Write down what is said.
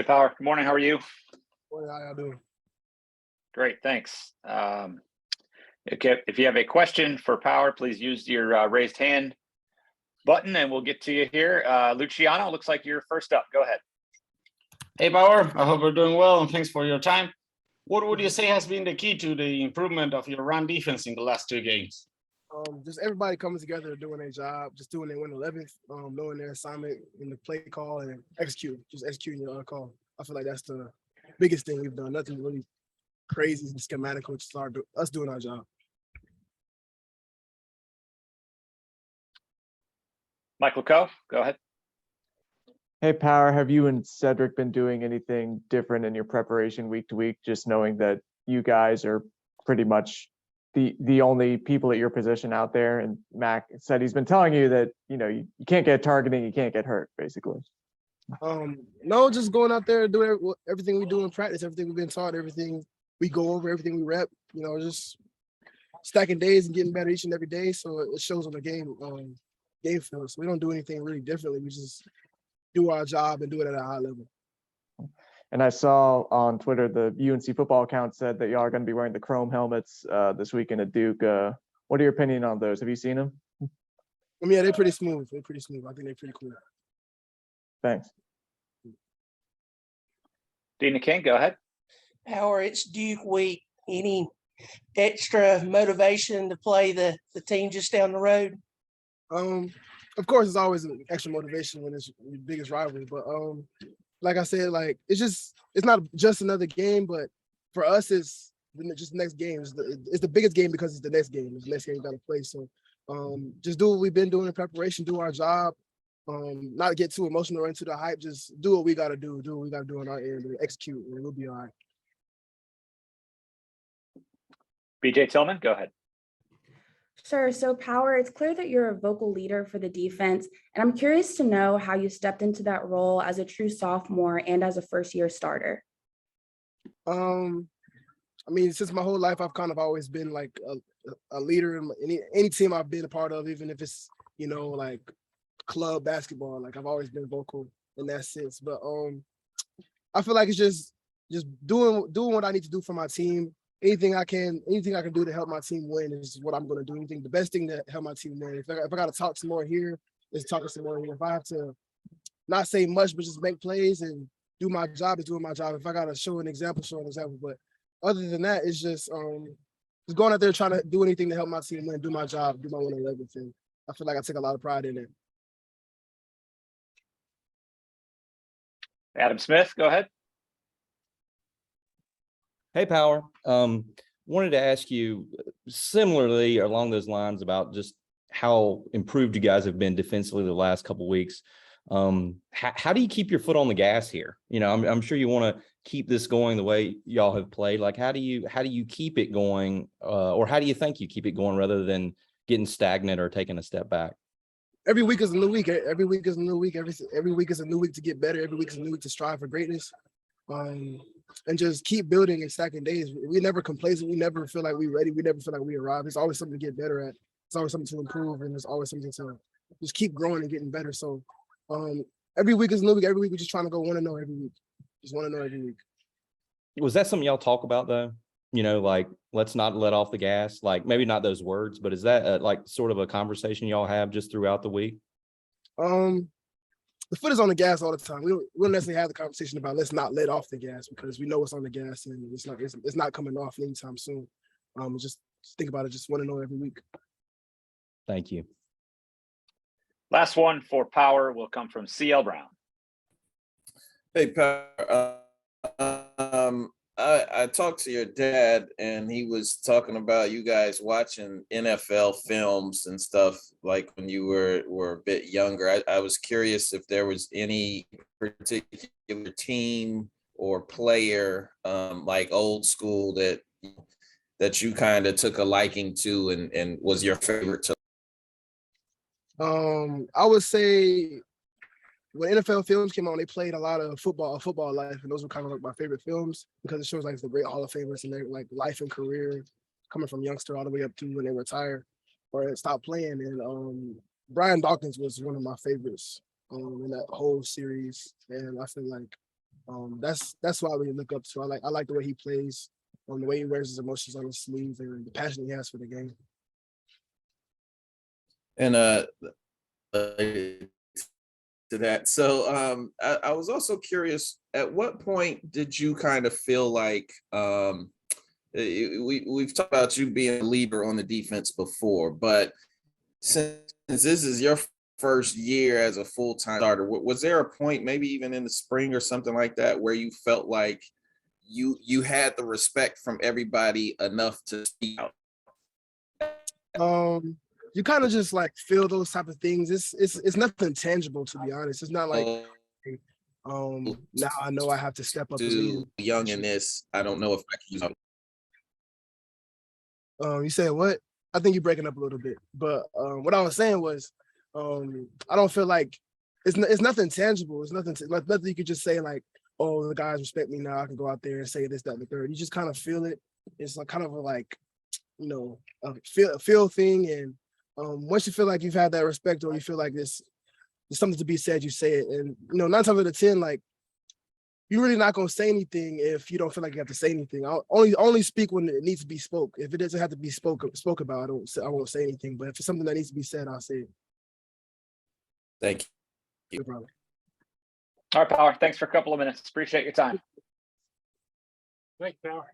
Hey, Power. Good morning. How are you? What how y'all doing? Great. Thanks. Okay, if you have a question for Power, please use your raised hand button and we'll get to you here. Luciano, looks like you're first up. Go ahead. Hey, Power. I hope you're doing well and thanks for your time. What would you say has been the key to the improvement of your run defense in the last two games? Just everybody coming together, doing their job, just doing their 111th, knowing their assignment in the play call and executing your call. I feel like that's the biggest thing we've done. Nothing really crazy and schematical, just us doing our job. Michael Coe, go ahead. Hey, Power, have you and Cedric been doing anything different in your preparation week to week, just knowing that you guys are pretty much the only people at your position out there? And Mac said he's been telling you that, you can't get targeting, you can't get hurt, basically. No, just going out there, doing everything we do in practice, everything we've been taught, everything we go over, everything we rep, just stacking days and getting better each and every day. So it shows on the game field. So we don't do anything really differently. We just do our job and do it at a high level. And I saw on Twitter, the UNC football account said that y'all are going to be wearing the chrome helmets this weekend at Duke. What are your opinion on those? Have you seen them? Yeah, they're pretty smooth. I think they're pretty cool. Thanks. Dina King, go ahead. Power, it's Duke week. Any extra motivation to play the team just down the road? Of course, it's always an extra motivation when it's your biggest rivalry. But like I said, it's not just another game, but for us, it's just the next game. It's the biggest game because it's the next game. It's the next game you got to play. So just do what we've been doing in preparation, do our job, not get too emotional or into the hype. Just do what we got to do what we got to do on our end, and execute, and we'll be all right. BJ Tillman, go ahead. Sure. So Power, it's clear that you're a vocal leader for the defense, and I'm curious to know how you stepped into that role as a true sophomore and as a first-year starter. Since my whole life, I've kind of always been like a leader in any team I've been a part of, even if it's, like club basketball. Like I've always been vocal in that sense. But I feel like it's just doing what I need to do for my team. Anything I can do to help my team win is what I'm going to do. The best thing to help my team win. If I got to talk some more here, is talking some more here. If I have to not say much, but just make plays and do my job, is doing my job. If I got to show an example. But other than that, it's just going out there trying to do anything to help my team win, do my job, do my 111 thing. I feel like I take a lot of pride in it. Adam Smith, go ahead. Hey, Power. Wanted to ask you similarly along those lines about just how improved you guys have been defensively the last couple of weeks. How do you keep your foot on the gas here? I'm sure you want to keep this going the way y'all have played. Like, how do you keep it going, or how do you think you keep it going rather than getting stagnant or taking a step back? Every week is a new week. Every week is a new week. Every week is a new week to get better. Every week is a new week to strive for greatness. And just keep building and stacking days. We never complacent. We never feel like we're ready. We never feel like we arrived. There's always something to get better at. It's always something to improve, and there's always something to just keep growing and getting better. So every week is a new week. Every week we're just trying to go 1-0 every week. Just 1-0 every week. Was that something y'all talk about though? Like, let's not let off the gas. Like, maybe not those words, but is that like sort of a conversation y'all have just throughout the week? The foot is on the gas all the time. We don't necessarily have the conversation about let's not let off the gas, because we know it's on the gas and it's not coming off anytime soon. Just think about it. Just 1-0 every week. Thank you. Last one for Power will come from CL Brown. Hey, Power. I talked to your dad, and he was talking about you guys watching NFL films and stuff like when you were a bit younger. I was curious if there was any particular team or player, like old school, that you kind of took a liking to and was your favorite to. I would say when NFL films came on, they played a lot of football life, and those were kind of like my favorite films because it shows like the great Hall of Famers and their like life and career coming from youngster all the way up to when they retire or stop playing. And Brian Dawkins was one of my favorites in that whole series, and I feel like That's what I really look up to. I like the way he plays, the way he wears his emotions on his sleeve, and the passion he has for the game. And to that. So I was also curious, at what point did you kind of feel like we've talked about you being a leader on the defense before, but since this is your first year as a full-time starter, was there a point, maybe even in the spring or something like that, where you felt like you had the respect from everybody enough to speak out? You kind of just like feel those type of things. It's nothing tangible, to be honest. It's not like now I know I have to step up as Too young in this, I don't know if I can use. You said what? I think you're breaking up a little bit, but what I was saying was, I don't feel like it's nothing tangible. It's nothing nothing you could just say like, oh, the guys respect me now. I can go out there and say this, that, and the third. You just kind of feel it. It's like kind of a feel thing, and once you feel like you've had that respect, or you feel like there's something to be said, you say it. And 9 times out of 10, like, you're really not gonna say anything if you don't feel like you have to say anything. I'll only speak when it needs to be spoke. If it doesn't have to be spoke about, I won't say anything. But if it's something that needs to be said, I'll say it. Thank you. No problem. All right, Power. Thanks for a couple of minutes. Appreciate your time. Thanks, Power.